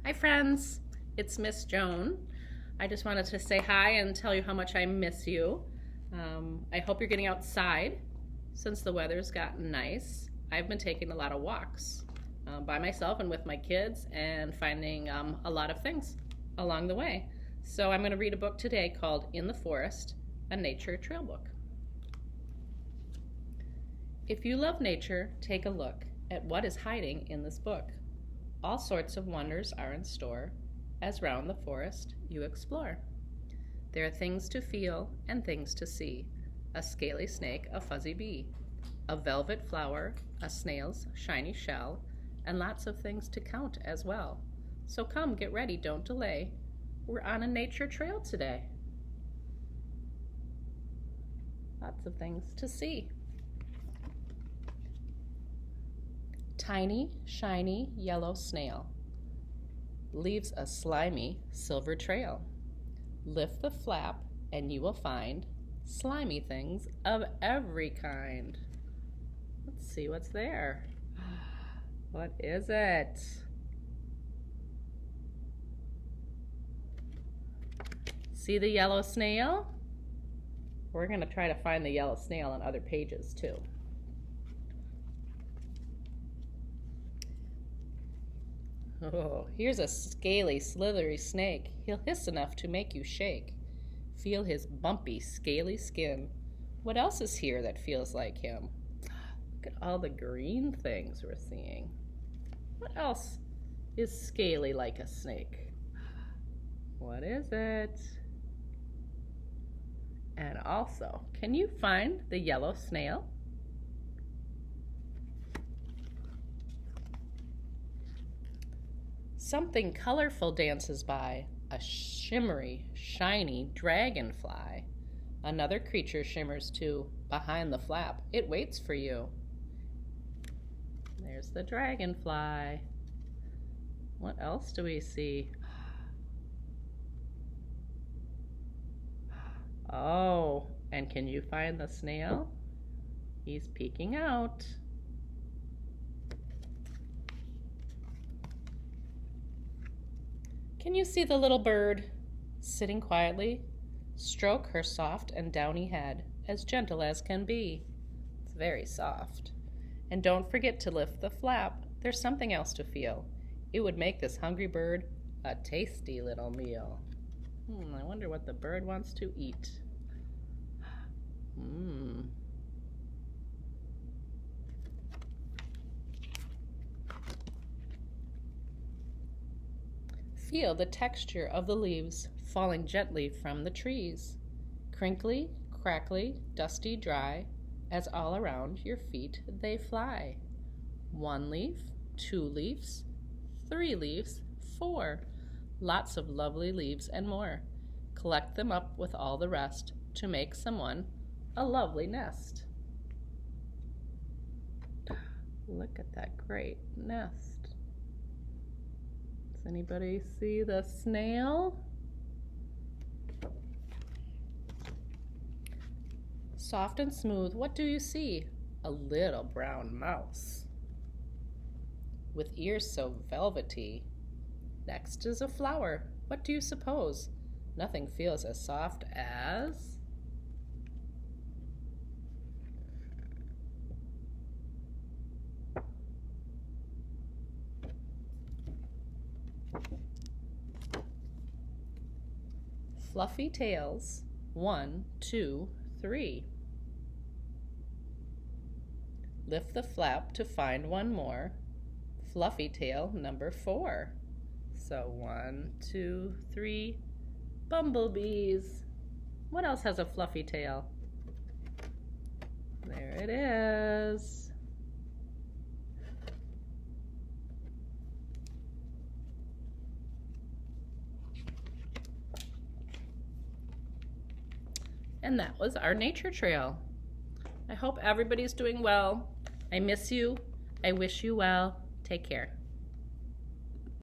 Hi friends, it's Miss Joan. I just wanted to say hi and tell you how much I miss you. I hope you're getting outside since the weather's gotten nice. I've been taking a lot of walks by myself and with my kids and finding a lot of things along the way. So I'm going to read a book today called In the Forest, a nature trail book. If you love nature, take a look at what is hiding in this book. All sorts of wonders are in store as round the forest you explore. There are things to feel and things to see, a scaly snake, a fuzzy bee, a velvet flower, a snail's shiny shell, and lots of things to count as well. So come, get ready, don't delay. We're on a nature trail today. Lots of things to see. Tiny, shiny yellow snail leaves a slimy silver trail. Lift the flap and you will find slimy things of every kind. Let's see what's there. What is it? See the yellow snail? We're going to try to find the yellow snail on other pages too. Oh, here's a scaly, slithery snake. He'll hiss enough to make you shake. Feel his bumpy, scaly skin. What else is here that feels like him? Look at all the green things we're seeing. What else is scaly like a snake? What is it? And also, can you find the yellow snail? Something colorful dances by, a shimmery, shiny dragonfly. Another creature shimmers too, behind the flap. It waits for you. There's the dragonfly. What else do we see? Oh, and can you find the snail? He's peeking out. Can you see the little bird sitting quietly? Stroke her soft and downy head, as gentle as can be. It's very soft. And don't forget to lift the flap. There's something else to feel. It would make this hungry bird a tasty little meal. I wonder what the bird wants to eat. Feel the texture of the leaves falling gently from the trees. Crinkly, crackly, dusty, dry, as all around your feet they fly. 1 leaf, 2 leaves, 3 leaves, 4. Lots of lovely leaves and more. Collect them up with all the rest to make someone a lovely nest. Look at that great nest. Does anybody see the snail? Soft and smooth, what do you see? A little brown mouse with ears so velvety. Next is a flower. What do you suppose? Nothing feels as soft as... fluffy tails. 1, 2, 3. Lift the flap to find one more. Fluffy tail number 4. So 1, 2, 3, bumblebees. What else has a fluffy tail? There it is. And that was our nature trail. I hope everybody's doing well. I miss you. I wish you well. Take care.